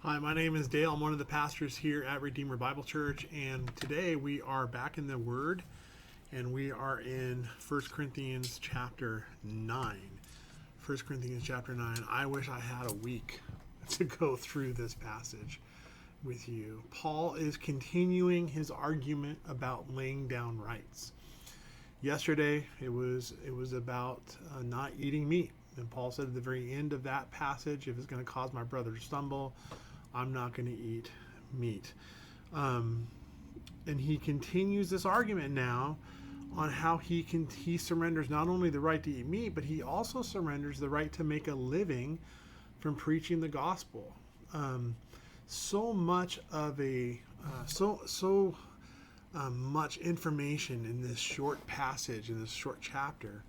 Hi, my name is Dale. I'm one of the pastors here at Redeemer Bible Church, and today we are back in the Word, and we are in 1 Corinthians chapter 9. 1 Corinthians chapter 9. I wish I had a week to go through this passage with you. Paul is continuing his argument about laying down rights. Yesterday, it was about not eating meat. And Paul said at the very end of that passage, if it's going to cause my brother to stumble, I'm not going to eat meat. And he continues this argument now on how he surrenders not only the right to eat meat, but he also surrenders the right to make a living from preaching the gospel. So much information in this short passage, in this short chapter,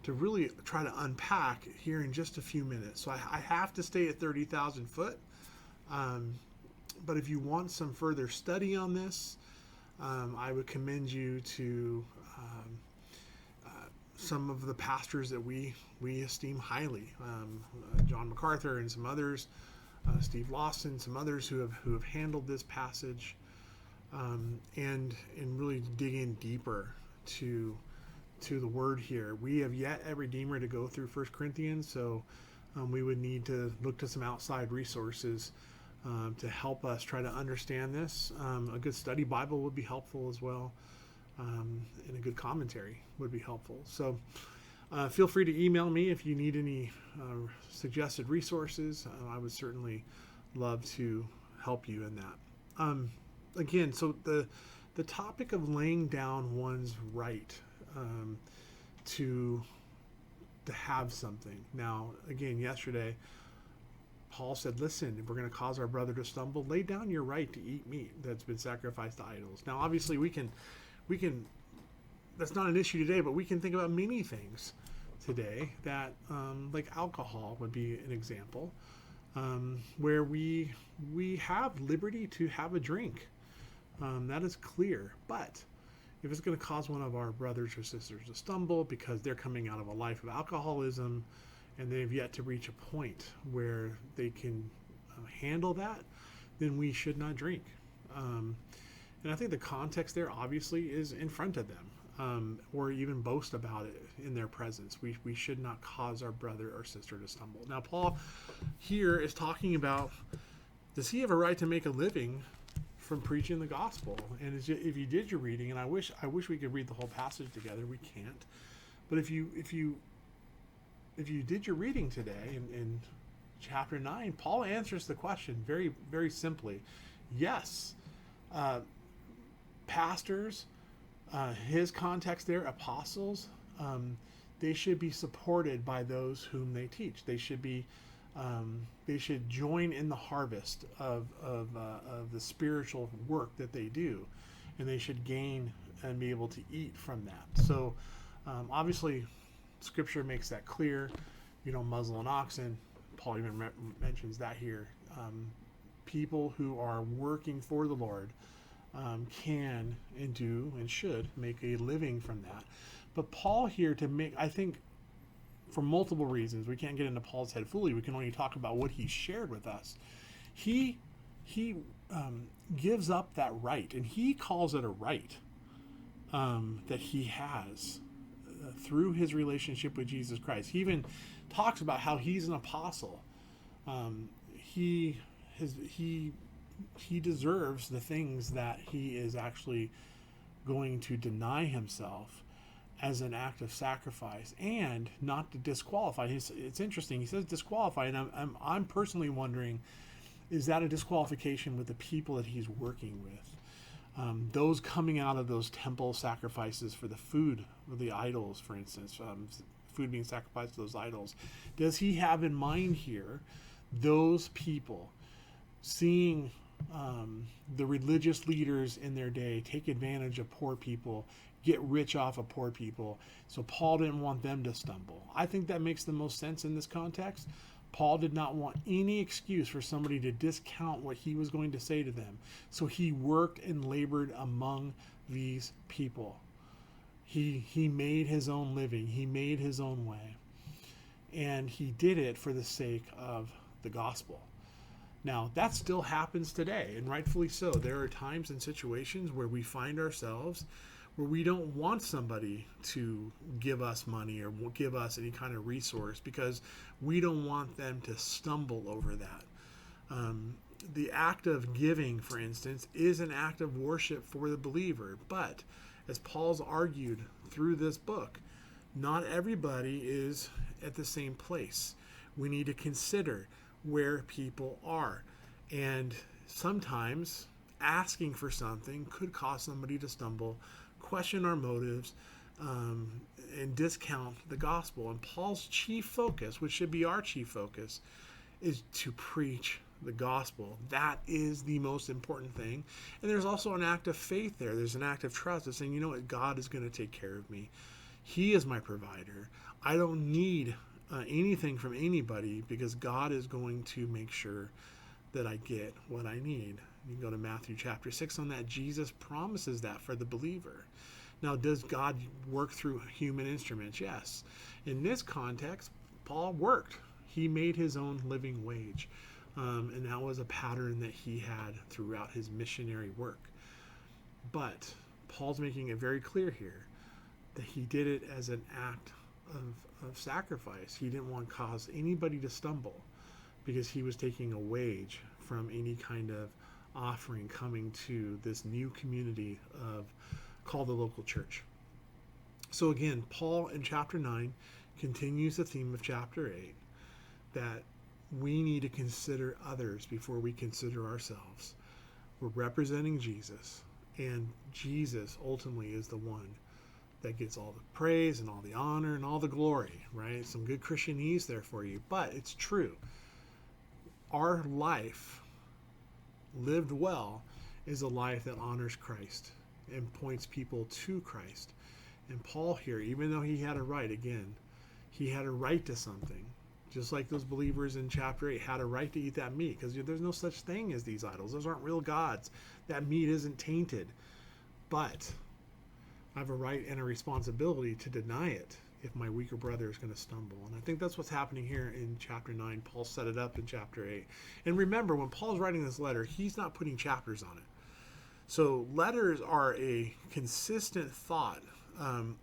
to really try to unpack here in just a few minutes. So I have to stay at 30,000 foot. But if you want some further study on this, I would commend you to some of the pastors that we esteem highly, John MacArthur and some others, Steve Lawson, some others who have handled this passage, and really dig in deeper to the word here. We have yet at Redeemer to go through 1 Corinthians, so we would need to look to some outside resources to help us try to understand this. A good study Bible would be helpful as well, and a good commentary would be helpful. So feel free to email me if you need any suggested resources. I would certainly love to help you in that. Again, so the topic of laying down one's right to have something. Now, again, yesterday, Paul said, listen, if we're going to cause our brother to stumble, lay down your right to eat meat that's been sacrificed to idols. Now, obviously, we can, that's not an issue today, but we can think about many things today that, like alcohol would be an example, where we have liberty to have a drink. That is clear. But if it's going to cause one of our brothers or sisters to stumble because they're coming out of a life of alcoholism, and they've yet to reach a point where they can handle that, then we should not drink. And I think the context there obviously is in front of them, or even boast about it in their presence. We should not cause our brother or sister to stumble. Now, Paul here is talking about, does he have a right to make a living from preaching the gospel? And if you did your reading, and I wish we could read the whole passage together, we can't. But if you did your reading today in chapter 9, Paul answers the question very, very simply. Yes, pastors, his context there, apostles, they should be supported by those whom they teach. They should join in the harvest of the spiritual work that they do, and they should gain and be able to eat from that. So, obviously, Scripture makes that clear. You don't muzzle an oxen. Paul even mentions that here. People who are working for the Lord can and do and should make a living from that. But Paul here I think, for multiple reasons, we can't get into Paul's head fully. We can only talk about what he shared with us. He gives up that right, and he calls it a right that he has through his relationship with Jesus Christ. He even talks about how he's an apostle. He deserves the things that he is actually going to deny himself as an act of sacrifice, and not to disqualify. It's interesting. He says disqualify, and I'm personally wondering, is that a disqualification with the people that he's working with? Those coming out of those temple sacrifices for the food of the idols, for instance, food being sacrificed to those idols. Does he have in mind here those people seeing the religious leaders in their day take advantage of poor people, get rich off of poor people? So Paul didn't want them to stumble. I think that makes the most sense in this context. Paul did not want any excuse for somebody to discount what he was going to say to them. So he worked and labored among these people. He made his own living. He made his own way. And he did it for the sake of the gospel. Now, that still happens today, and rightfully so. There are times and situations where we find ourselves where we don't want somebody to give us money or give us any kind of resource because we don't want them to stumble over that. The act of giving, for instance, is an act of worship for the believer. But as Paul's argued through this book, not everybody is at the same place. We need to consider where people are. And sometimes asking for something could cause somebody to stumble, question our motives, and discount the gospel. And Paul's chief focus, which should be our chief focus, is to preach the gospel. That is the most important thing. And there's also an act of faith there. There's an act of trust of saying, you know what, God is going to take care of me. He is my provider. I don't need anything from anybody because God is going to make sure that I get what I need. You can go to Matthew chapter 6 on that. Jesus promises that for the believer. Now, does God work through human instruments? Yes. In this context, Paul worked. He made his own living wage. And that was a pattern that he had throughout his missionary work. But Paul's making it very clear here that he did it as an act of sacrifice. He didn't want to cause anybody to stumble because he was taking a wage from any kind of offering coming to this new community called the local church. So again, Paul in chapter 9 continues the theme of chapter 8, that we need to consider others before we consider ourselves. We're representing Jesus, and Jesus ultimately is the one that gets all the praise and all the honor and all the glory, right? Some good Christianese there for you, but it's true. Our life lived well is a life that honors Christ and points people to Christ. And Paul here, even though he had a right, again, he had a right to something. Just like those believers in chapter 8 had a right to eat that meat, because there's no such thing as these idols. Those aren't real gods. That meat isn't tainted. But I have a right and a responsibility to deny it if my weaker brother is going to stumble. And I think that's what's happening here in chapter 9. Paul set it up in chapter 8. And remember, when Paul's writing this letter, he's not putting chapters on it. So letters are a consistent thought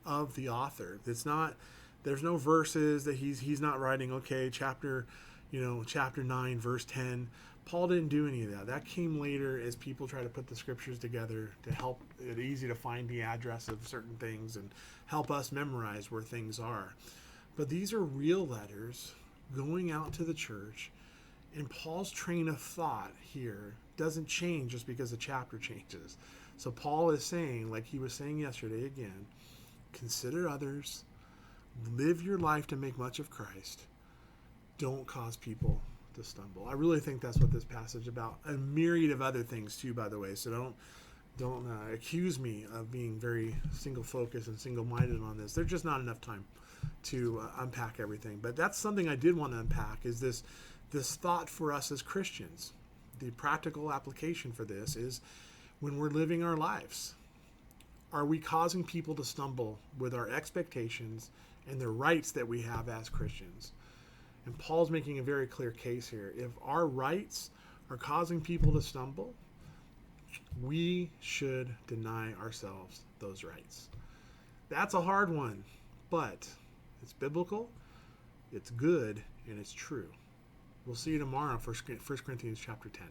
of the author. It's not... There's no verses that he's not writing, okay, chapter 9, verse 10. Paul didn't do any of that. That came later as people try to put the scriptures together to help it easy to find the address of certain things and help us memorize where things are. But these are real letters going out to the church, and Paul's train of thought here doesn't change just because the chapter changes. So Paul is saying, like he was saying yesterday again, consider others. Live your life to make much of Christ. Don't cause people to stumble. I really think that's what this passage is about. A myriad of other things too, by the way. So don't accuse me of being very single-focused and single-minded on this. There's just not enough time to unpack everything. But that's something I did want to unpack, is this thought for us as Christians. The practical application for this is when we're living our lives. Are we causing people to stumble with our expectations and the rights that we have as Christians? And Paul's making a very clear case here. If our rights are causing people to stumble, we should deny ourselves those rights. That's a hard one, but it's biblical, it's good, and it's true. We'll see you tomorrow for 1 Corinthians chapter 10.